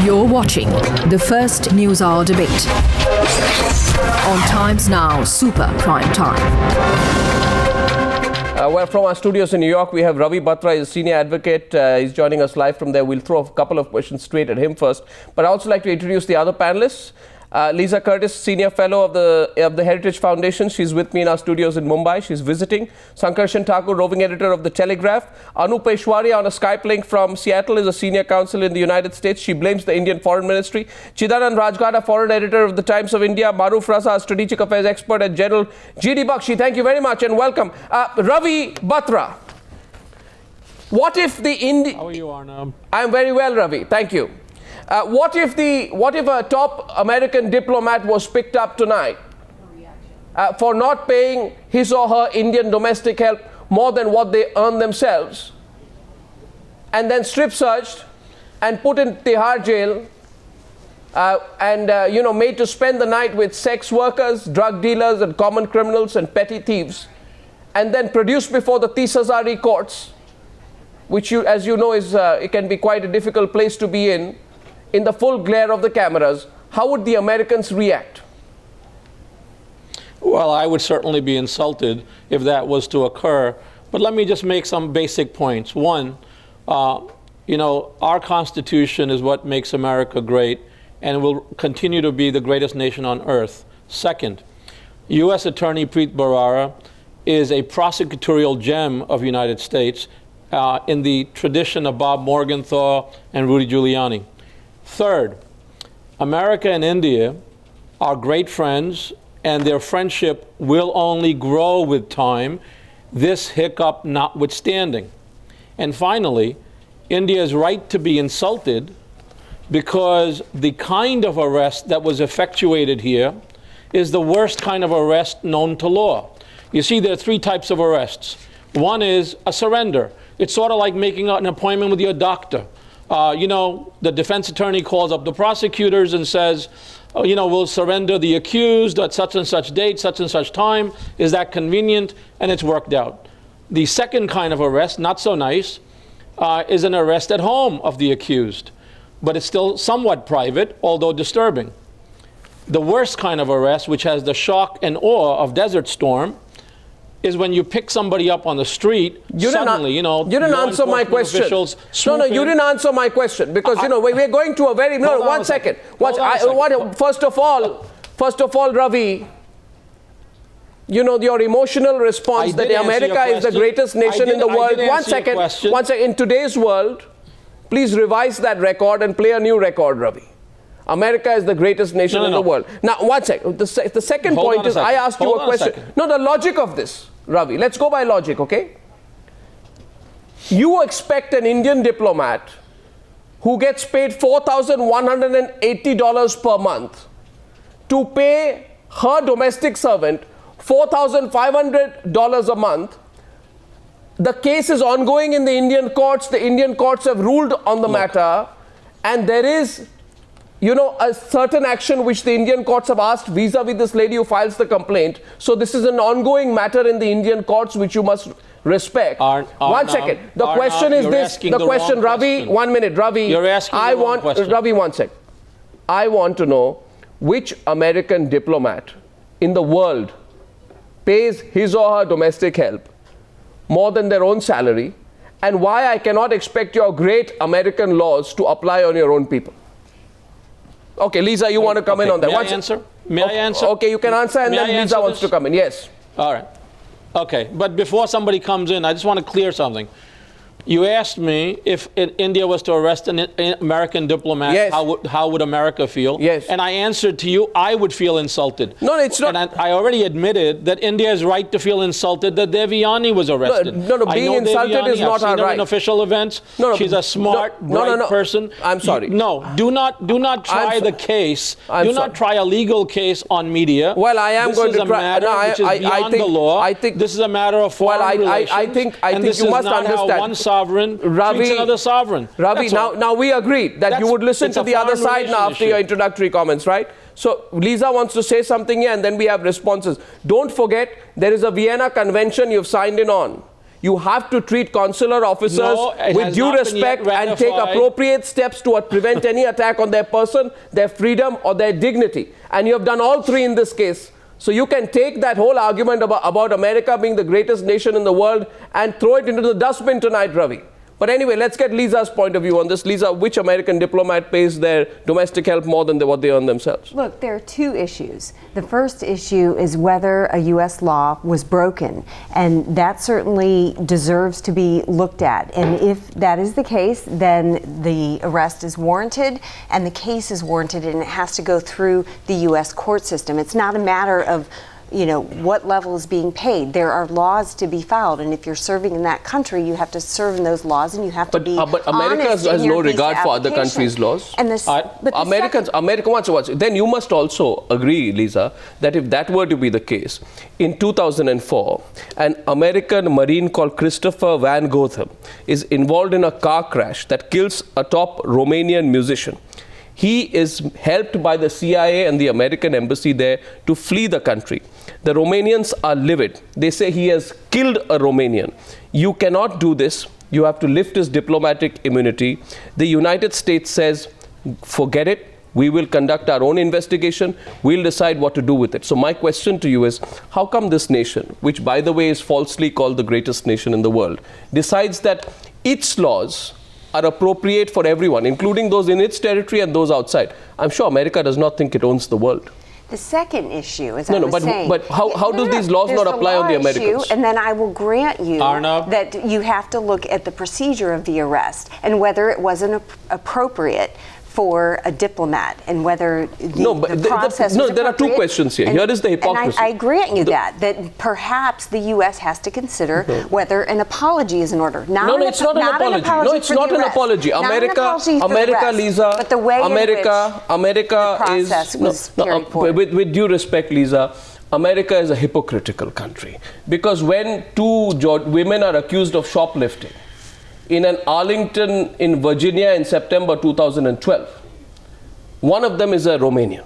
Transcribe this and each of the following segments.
You're watching the first Newshour Debate on Times Now Super Prime Time. Well, from our studios in New York, we have Ravi Batra, he's a senior advocate. He's joining us live from there. We'll throw a couple of questions straight at him first. But I'd also like to introduce the other panelists. Lisa Curtis, Senior Fellow of the Heritage Foundation. She's with me in our studios in Mumbai. She's visiting. Sankarshan Thakur, Roving Editor of the Telegraph. Peshawaria on a Skype link from Seattle is a Senior Counsel in the United States. She blames the Indian Foreign Ministry. Chidanand Rajghatta, Foreign Editor of the Times of India. Maroof Raza, Strategic Affairs Expert at General. D Bakshi, thank you very much and welcome. Ravi Batra. What if the Indian... How are you, Arnab? I'm very well, Ravi. Thank you. What if a top American diplomat was picked up tonight for not paying his or her Indian domestic help more than what they earn themselves, and then strip searched and put in Tihar jail and made to spend the night with sex workers, drug dealers, and common criminals and petty thieves, and then produced before the 30,000 courts, which as you know is it can be quite a difficult place to be in the full glare of the cameras? How would the Americans react? Well, I would certainly be insulted if that was to occur. But let me just make some basic points. One, our Constitution is what makes America great and will continue to be the greatest nation on earth. Second, U.S. Attorney Preet Bharara is a prosecutorial gem of the United States in the tradition of Bob Morgenthau and Rudy Giuliani. Third, America and India are great friends, and their friendship will only grow with time, this hiccup notwithstanding. And finally, India's right to be insulted because the kind of arrest that was effectuated here is the worst kind of arrest known to law. You see, there are three types of arrests. One is a surrender. It's sort of like making an appointment with your doctor. The defense attorney calls up the prosecutors and says, we'll surrender the accused at such and such date, such and such time. Is that convenient? And it's worked out. The second kind of arrest, not so nice, is an arrest at home of the accused. But it's still somewhat private, although disturbing. The worst kind of arrest, which has the shock and awe of Desert Storm, is when you pick somebody up on the street, suddenly, you didn't answer my question. No, you didn't answer my question because, we're going to a very... No, one second. First of all, Ravi, your emotional response that America is the greatest nation in the world. One second. In today's world, please revise that record and play a new record, Ravi. America is the greatest nation in the world. Now, one second. The second point is, I asked you a question. No, the logic of this, Ravi. Let's go by logic, okay? You expect an Indian diplomat who gets paid $4,180 per month to pay her domestic servant $4,500 a month. The case is ongoing in the Indian courts. The Indian courts have ruled on the matter, and there is a certain action which the Indian courts have asked vis-a-vis this lady who files the complaint. So this is an ongoing matter in the Indian courts which you must respect. One second. The question is this. The question, Ravi, 1 minute. Ravi, you're asking the wrong question. Ravi, 1 sec. I want to know which American diplomat in the world pays his or her domestic help more than their own salary, and why I cannot expect your great American laws to apply on your own people. Okay, Lisa, you want to come in on that? May I answer? May I answer? Okay, you can answer, and then Lisa wants to come in. Yes. All right. Okay, but before somebody comes in, I just want to clear something. You asked me if India was to arrest an American diplomat, yes, how would America feel? Yes. And I answered to you, I would feel insulted. No, it's not. And I already admitted that India is right to feel insulted that Devyani was arrested. No, being insulted Devyani, is not our right. In official events. No, she's a smart, bright person. I'm sorry. Do not try the case. Do not try a legal case on media. Well, I am going to try. This is a matter which is beyond the law. I think this is a matter of foreign relations. I think you must understand. Sovereign treats another sovereign. Ravi, now we agreed that you would listen to the other side now after your introductory comments, right? So Lisa wants to say something here and then we have responses. Don't forget, there is a Vienna Convention you've signed in on. You have to treat consular officers with due respect and take appropriate steps to prevent any attack on their person, their freedom, or their dignity. And you have done all three in this case. So you can take that whole argument about America being the greatest nation in the world and throw it into the dustbin tonight, Ravi. But anyway, let's get Lisa's point of view on this. Lisa, which American diplomat pays their domestic help more than what they earn themselves? Look, there are two issues. The first issue is whether a U.S. law was broken, and that certainly deserves to be looked at. And if that is the case, then the arrest is warranted, and the case is warranted, and it has to go through the U.S. court system. It's not a matter of what level is being paid. There are laws to be followed, and if you're serving in that country, you have to serve in those laws, and you have to be But America has no regard for other countries' laws. And Then you must also agree, Lisa, that if that were to be the case, in 2004, an American Marine called Christopher Van Gotham is involved in a car crash that kills a top Romanian musician. He is helped by the CIA and the American embassy there to flee the country. The Romanians are livid. They say he has killed a Romanian. You cannot do this. You have to lift his diplomatic immunity. The United States says, forget it. We will conduct our own investigation. We'll decide what to do with it. So my question to you is, how come this nation, which by the way is falsely called the greatest nation in the world, decides that its laws are appropriate for everyone, including those in its territory and those outside? I'm sure America does not think it owns the world. The second issue, as saying... But how do these laws not apply on the Americans? Issue, and then I will grant you Arnab, that you have to look at the procedure of the arrest and whether it wasn't appropriate for a diplomat, and whether the process was there are two questions here. Here is the hypocrisy. And I grant you that perhaps the U.S. has to consider whether an apology is in order. It's not an apology. No, it's not an apology. America, Lisa, but the way America is carried forward. With due respect, Lisa, America is a hypocritical country, because when two women are accused of shoplifting in an Arlington in Virginia in September 2012. One of them is a Romanian,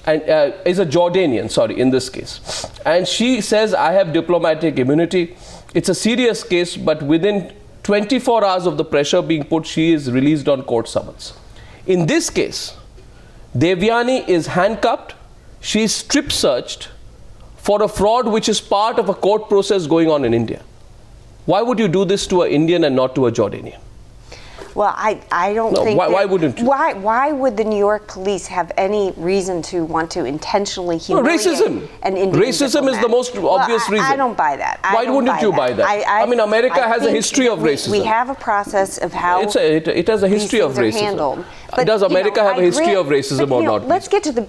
and is a Jordanian, sorry, in this case. And she says, I have diplomatic immunity. It's a serious case, but within 24 hours of the pressure being put, she is released on court summons. In this case, Devyani is handcuffed. She is strip searched for a fraud which is part of a court process going on in India. Why would you do this to an Indian and not to a Jordanian? Well, I don't think... Why wouldn't you? Why would the New York police have any reason to want to intentionally humiliate an Indian Racism diplomat? is the most obvious reason. I don't buy that. Why wouldn't you buy that? I mean, America has a history of racism. We have a process of how it has a history of racism. Handled. But, does America have a history of racism or not? Let's get to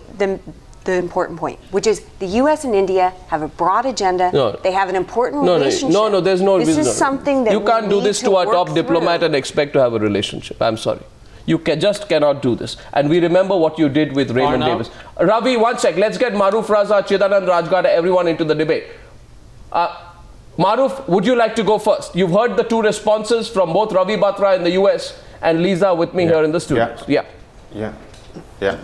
the important point, which is the U.S. and India have a broad agenda. They have an important relationship. There's no reason. This is something that you can't do this to a top diplomat and expect to have a relationship. I'm sorry. You just cannot do this. And we remember what you did with Raymond Davis. Ravi, one sec. Let's get Maroof Raza, Chidanand Rajghatta, everyone into the debate. Maroof, would you like to go first? You've heard the two responses from both Ravi Batra in the U.S. and Lisa with me here in the studio. Yeah.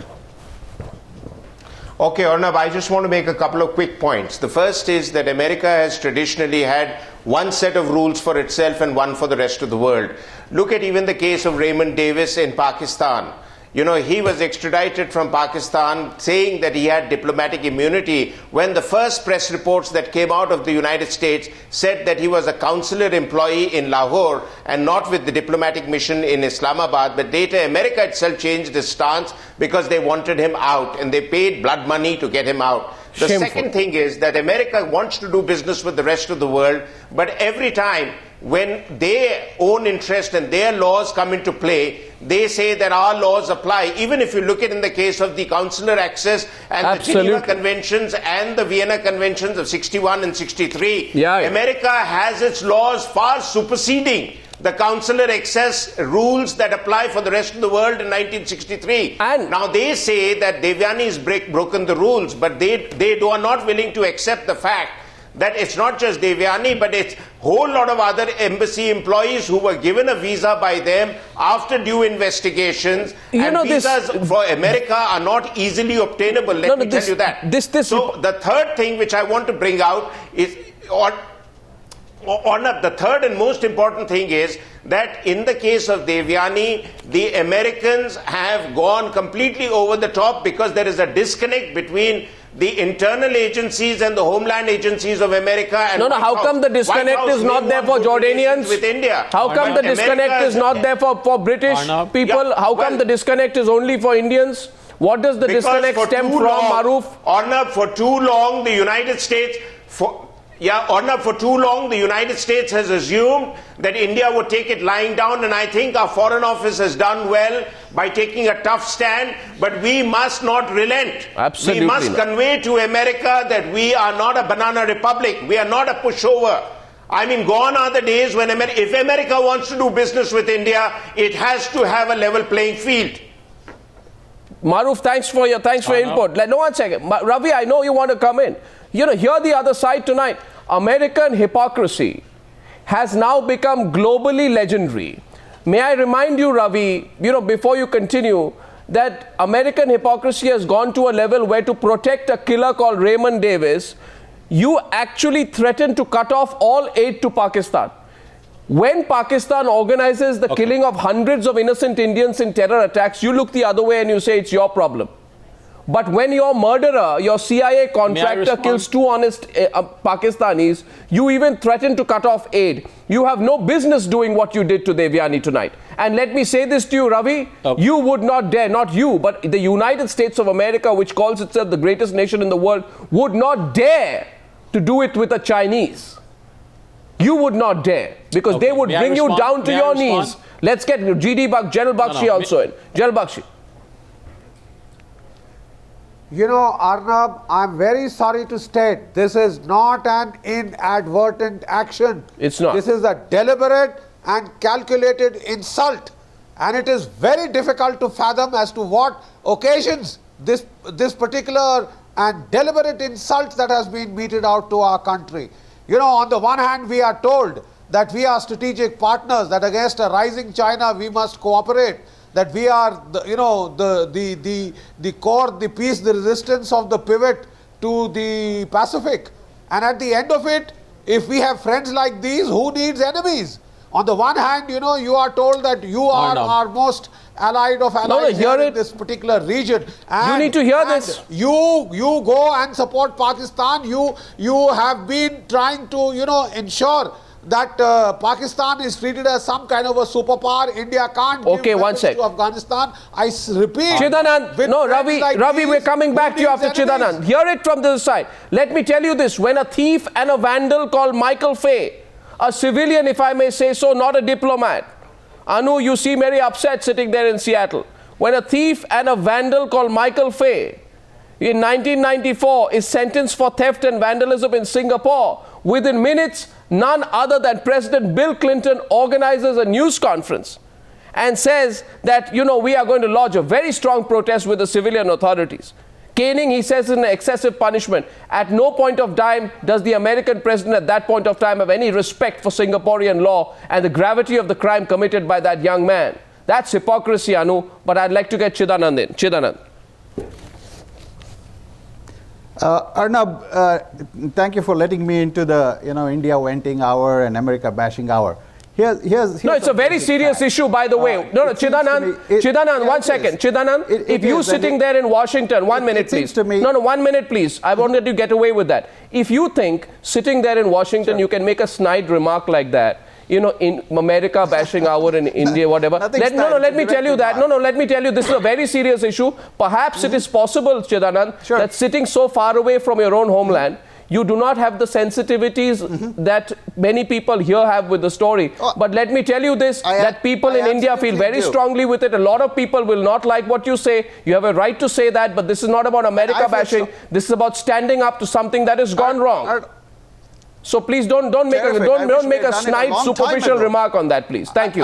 Okay, Arnab, I just want to make a couple of quick points. The first is that America has traditionally had one set of rules for itself and one for the rest of the world. Look at even the case of Raymond Davis in Pakistan. You know, he was extradited from Pakistan saying that he had diplomatic immunity when the first press reports that came out of the United States said that he was a consular employee in Lahore and not with the diplomatic mission in Islamabad. But later America itself changed its stance because they wanted him out and they paid blood money to get him out. The second thing is that America wants to do business with the rest of the world, but every time when their own interest and their laws come into play, they say that our laws apply. Even if you look at in the case of the consular access and the Geneva Conventions and the Vienna Conventions of 61 and 63, America has its laws far superseding the consular access rules that apply for the rest of the world in 1963. And now they say that Devyani has broken the rules, but they are not willing to accept the fact that it's not just Devyani, but it's a whole lot of other embassy employees who were given a visa by them after due investigations. And visas for America are not easily obtainable, let me tell you that. So the third thing which I want to bring out is... Arnab, the third and most important thing is that in the case of Devyani, the Americans have gone completely over the top because there is a disconnect between the internal agencies and the homeland agencies of America. And how come the disconnect is not there for Jordanians? With India. How come the disconnect is not there for British people? Yeah, how come the disconnect is only for Indians? What does the disconnect stem from, Maroof? Arnab, for too long, the United States... Arnab, for too long, the United States has assumed that India would take it lying down, and I think our Foreign Office has done well by taking a tough stand, but we must not relent. Absolutely we must not. convey to America that we are not a banana republic. We are not a pushover. I mean, gone are the days when if America wants to do business with India, it has to have a level playing field. Maroof, thanks for your input. No, 1 second. Ravi, I know you want to come in. Hear the other side tonight. American hypocrisy has now become globally legendary. May I remind you, Ravi, before you continue, that American hypocrisy has gone to a level where to protect a killer called Raymond Davis, you actually threaten to cut off all aid to Pakistan. When Pakistan organizes the killing of hundreds of innocent Indians in terror attacks, you look the other way and you say it's your problem. But when your murderer, your CIA contractor kills two honest Pakistanis, you even threaten to cut off aid. You have no business doing what you did to Devyani tonight. And let me say this to you, Ravi, you would not dare, not you, but the United States of America, which calls itself the greatest nation in the world, would not dare to do it with a Chinese. You would not dare, because they would bring you down to your knees. Let's get General Bakshi also in. General Bakshi. Arnab, I'm very sorry to state, this is not an inadvertent action. It's not. This is a deliberate and calculated insult. And it is very difficult to fathom as to what occasions this particular and deliberate insult that has been meted out to our country. On the one hand, we are told that we are strategic partners, that against a rising China, we must cooperate, that we are, the core, the peace, the resistance of the pivot to the Pacific. And at the end of it, if we have friends like these, who needs enemies? On the one hand, you are told that you are our most allied of allies here in this particular region. And, you need to hear this. You go and support Pakistan. You have been trying to, ensure that Pakistan is treated as some kind of a superpower. India can't give weapons to Afghanistan. I repeat. Chidanand, no, Ravi, we're coming back to you after Chidanand. Hear it from this side. Let me tell you this. When a thief and a vandal called Michael Fay, a civilian, if I may say so, not a diplomat. Anu, you seem very upset sitting there in Seattle. When a thief and a vandal called Michael Fay in 1994 is sentenced for theft and vandalism in Singapore, within minutes, none other than President Bill Clinton organizes a news conference and says that, we are going to lodge a very strong protest with the civilian authorities. Caning, he says, is an excessive punishment. At no point of time does the American president at that point of time have any respect for Singaporean law and the gravity of the crime committed by that young man. That's hypocrisy, Anu, but I'd like to get Chidanand in. Chidanand. Arnab, thank you for letting me into the India venting hour and America bashing hour. Here's no, it's a very serious issue, by the way. Chidanand, 1 second. Chidanand, if you sitting there in Washington, 1 minute, please. 1 minute, please. I wanted to get away with that. If you think sitting there in Washington, you can make a snide remark like that, in America bashing hour in India, whatever. Let me tell you that. Let me tell you, this is a very serious issue. Perhaps it is possible, Chidanand, that sitting so far away from your own homeland, you do not have the sensitivities that many people here have with the story. But let me tell you this, that people in India feel very strongly with it. A lot of people will not like what you say. You have a right to say that, but this is not about America bashing. This is about standing up to something that has gone wrong. So please don't make a snide, superficial remark on that, please. Thank you.